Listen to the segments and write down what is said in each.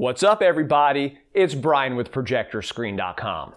What's up, everybody? It's Brian with ProjectorScreen.com.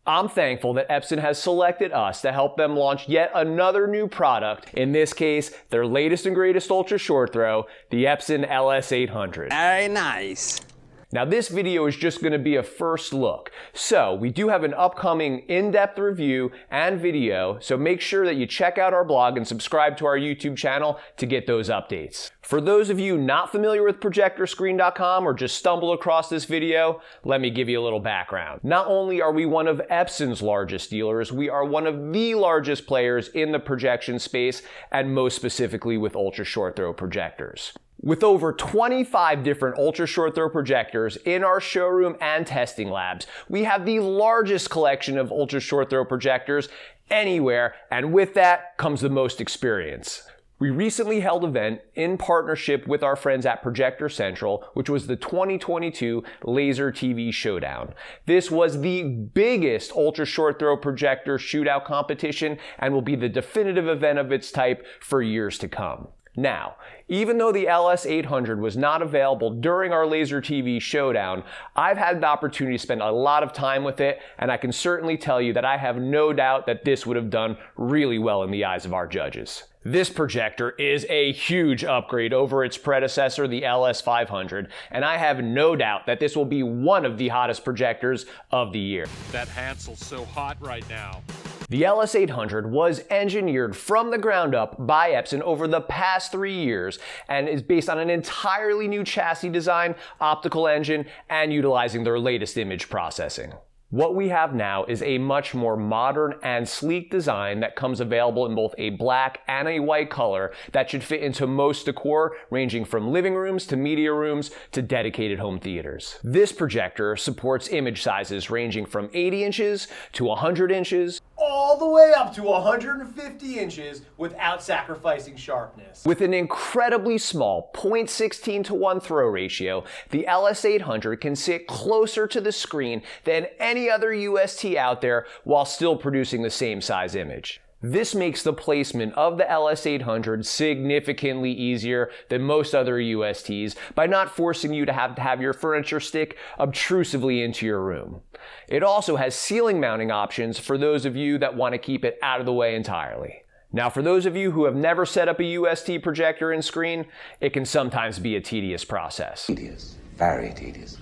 I'm thankful that Epson has selected us to help them launch yet another new product, in this case, their latest and greatest ultra short throw, the Epson LS800. Very nice. Now this video is just going to be a first look, so we do have an upcoming in-depth review and video, so make sure that you check out our blog and subscribe to our YouTube channel to get those updates. For those of you not familiar with ProjectorScreen.com or just stumbled across this video, let me give you a little background. Not only are we one of Epson's largest dealers, we are one of the largest players in the projection space, and most specifically with ultra short throw projectors. With over 25 different ultra short throw projectors in our showroom and testing labs, we have the largest collection of ultra short throw projectors anywhere, and with that comes the most experience. We recently held an event in partnership with our friends at Projector Central, which was the 2022 Laser TV Showdown. This was the biggest ultra short throw projector shootout competition and will be the definitive event of its type for years to come. Now, even though the LS800 was not available during our Laser TV Showdown, I've had the opportunity to spend a lot of time with it, and I can certainly tell you that I have no doubt that this would have done really well in the eyes of our judges. This projector is a huge upgrade over its predecessor, the LS500, and I have no doubt that this will be one of the hottest projectors of the year. That Hansel's so hot right now. The LS800 was engineered from the ground up by Epson over the past 3 years and is based on an entirely new chassis design, optical engine, and utilizing their latest image processing. What we have now is a much more modern and sleek design that comes available in both a black and a white color that should fit into most decor, ranging from living rooms to media rooms to dedicated home theaters. This projector supports image sizes ranging from 80 inches to 100 inches, all the way up to 150 inches without sacrificing sharpness. With an incredibly small 0.16:1 throw ratio, the LS800 can sit closer to the screen than any other UST out there while still producing the same size image. This makes the placement of the LS800 significantly easier than most other USTs by not forcing you to have your furniture stick obtrusively into your room. It also has ceiling mounting options for those of you that want to keep it out of the way entirely. Now, for those of you who have never set up a UST projector and screen, it can sometimes be a tedious process. Tedious, very tedious.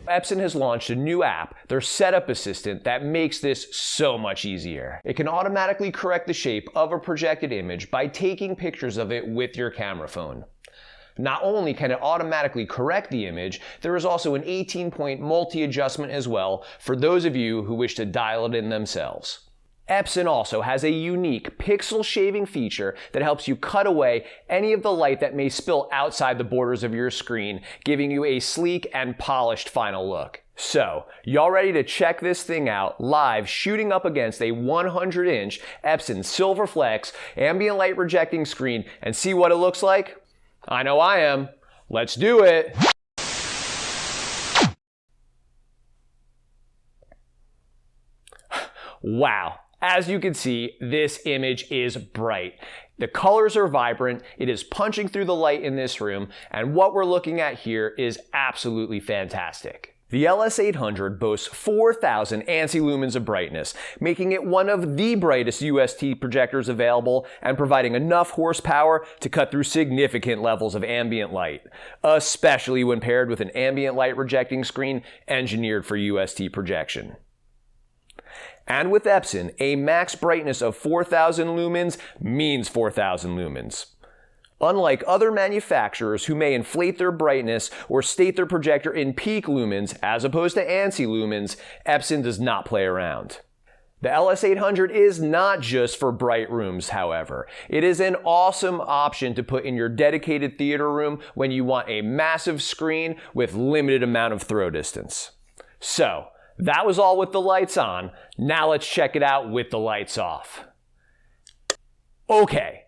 Epson has launched a new app, their Setup Assistant, that makes this so much easier. It can automatically correct the shape of a projected image by taking pictures of it with your camera phone. Not only can it automatically correct the image, there is also an 18-point multi-adjustment as well for those of you who wish to dial it in themselves. Epson also has a unique pixel shaving feature that helps you cut away any of the light that may spill outside the borders of your screen, giving you a sleek and polished final look. So, y'all ready to check this thing out live shooting up against a 100-inch Epson Silver Flex ambient light projecting screen and see what it looks like? I know I am. Let's do it! Wow. As you can see, this image is bright. The colors are vibrant, it is punching through the light in this room, and what we're looking at here is absolutely fantastic. The LS800 boasts 4,000 ANSI lumens of brightness, making it one of the brightest UST projectors available and providing enough horsepower to cut through significant levels of ambient light, especially when paired with an ambient light projecting screen engineered for UST projection. And with Epson, a max brightness of 4,000 lumens means 4,000 lumens. Unlike other manufacturers who may inflate their brightness or state their projector in peak lumens as opposed to ANSI lumens, Epson does not play around. The LS800 is not just for bright rooms, however. It is an awesome option to put in your dedicated theater room when you want a massive screen with limited amount of throw distance. So, that was all with the lights on. Now let's check it out with the lights off. Okay,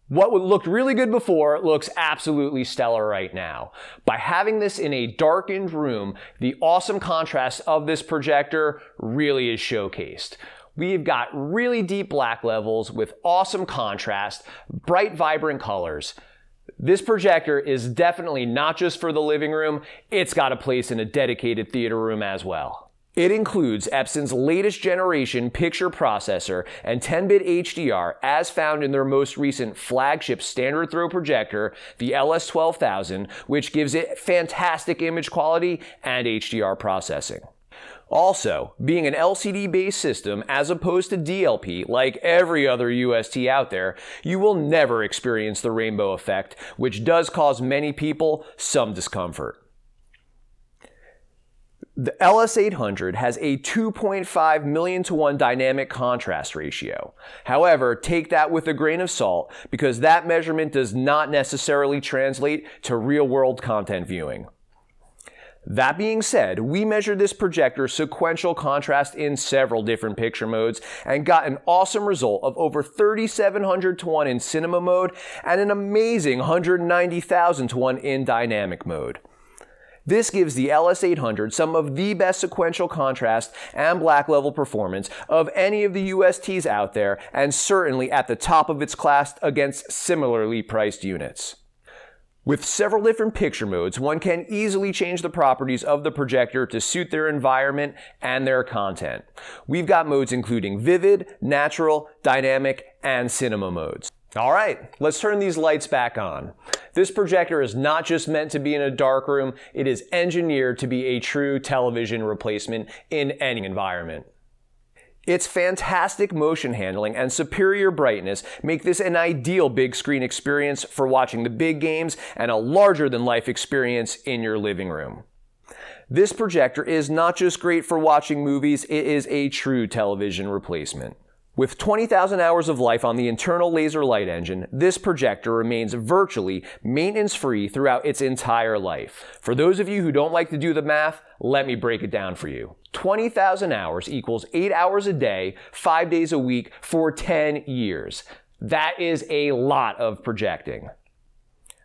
what looked really good before looks absolutely stellar right now. By having this in a darkened room, the awesome contrast of this projector really is showcased. We've got really deep black levels with awesome contrast, bright, vibrant colors. This projector is definitely not just for the living room, it's got a place in a dedicated theater room as well. It includes Epson's latest generation picture processor and 10-bit HDR as found in their most recent flagship standard throw projector, the LS12000, which gives it fantastic image quality and HDR processing. Also, being an LCD-based system as opposed to DLP, like every other UST out there, you will never experience the rainbow effect, which does cause many people some discomfort. The LS800 has a 2.5 million to 1 dynamic contrast ratio. However, take that with a grain of salt because that measurement does not necessarily translate to real-world content viewing. That being said, we measured this projector's sequential contrast in several different picture modes and got an awesome result of over 3,700 to 1 in cinema mode and an amazing 190,000 to 1 in dynamic mode. This gives the LS800 some of the best sequential contrast and black level performance of any of the USTs out there, and certainly at the top of its class against similarly priced units. With several different picture modes, one can easily change the properties of the projector to suit their environment and their content. We've got modes including vivid, natural, dynamic, and cinema modes. Alright, let's turn these lights back on. This projector is not just meant to be in a dark room, it is engineered to be a true television replacement in any environment. Its fantastic motion handling and superior brightness make this an ideal big screen experience for watching the big games and a larger-than-life experience in your living room. This projector is not just great for watching movies, it is a true television replacement. With 20,000 hours of life on the internal laser light engine, this projector remains virtually maintenance-free throughout its entire life. For those of you who don't like to do the math, let me break it down for you. 20,000 hours equals 8 hours a day, 5 days a week for 10 years. That is a lot of projecting.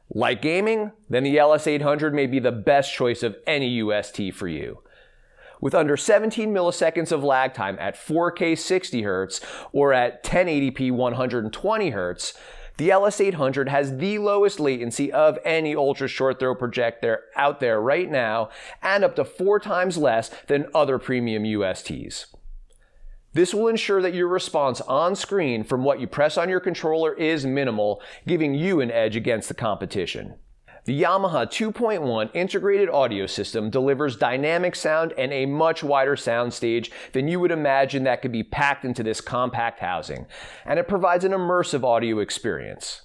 Like gaming? Then the LS800 may be the best choice of any UST for you. With under 17 milliseconds of lag time at 4K 60 Hz or at 1080p 120 Hz, the LS800 has the lowest latency of any ultra short throw projector out there right now and up to 4 times less than other premium USTs. This will ensure that your response on screen from what you press on your controller is minimal, giving you an edge against the competition. The Yamaha 2.1 integrated audio system delivers dynamic sound and a much wider sound stage than you would imagine that could be packed into this compact housing, and it provides an immersive audio experience.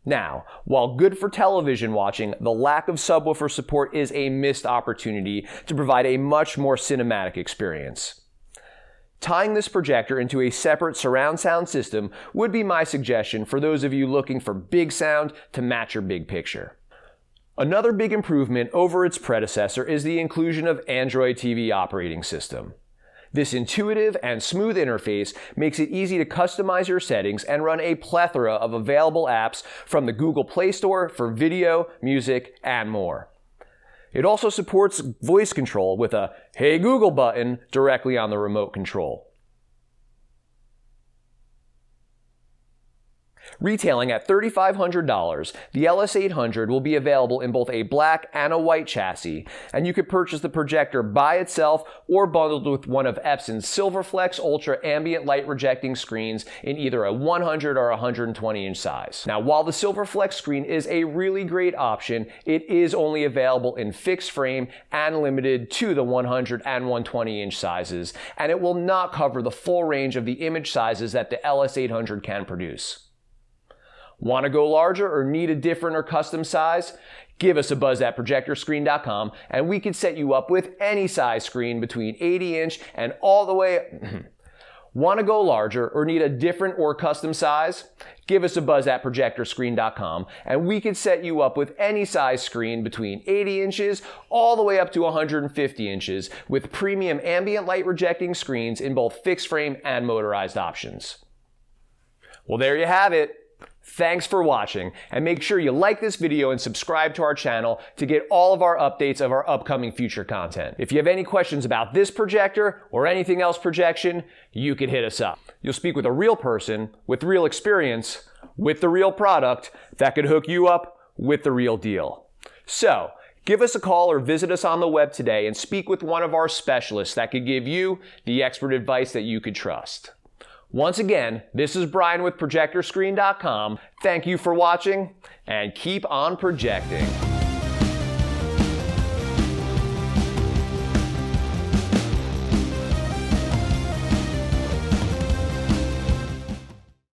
Now, while good for television watching, the lack of subwoofer support is a missed opportunity to provide a much more cinematic experience. Tying this projector into a separate surround sound system would be my suggestion for those of you looking for big sound to match your big picture. Another big improvement over its predecessor is the inclusion of Android TV operating system. This intuitive and smooth interface makes it easy to customize your settings and run a plethora of available apps from the Google Play Store for video, music, and more. It also supports voice control with a "Hey Google" button directly on the remote control. Retailing at $3,500, the LS800 will be available in both a black and a white chassis, and you could purchase the projector by itself or bundled with one of Epson's Silverflex Ultra ambient light projecting screens in either a 100 or 120 inch size. Now, while the Silverflex screen is a really great option, it is only available in fixed frame and limited to the 100 and 120 inch sizes, and it will not cover the full range of the image sizes that the LS800 can produce. Want to go larger or need a different or custom size? Give us a buzz at ProjectorScreen.com and we can set you up with any size screen between 80 inch and all the way. Want to go larger or need a different or custom size? Give us a buzz at ProjectorScreen.com and we can set you up with any size screen between 80 inches all the way up to 150 inches with premium ambient light projecting screens in both fixed frame and motorized options. Well, there you have it. Thanks for watching, and make sure you like this video and subscribe to our channel to get all of our updates of our upcoming future content. If you have any questions about this projector or anything else projection, you can hit us up. You'll speak with a real person with real experience with the real product that could hook you up with the real deal. So, give us a call or visit us on the web today and speak with one of our specialists that could give you the expert advice that you could trust. Once again, this is Brian with ProjectorScreen.com. Thank you for watching and keep on projecting.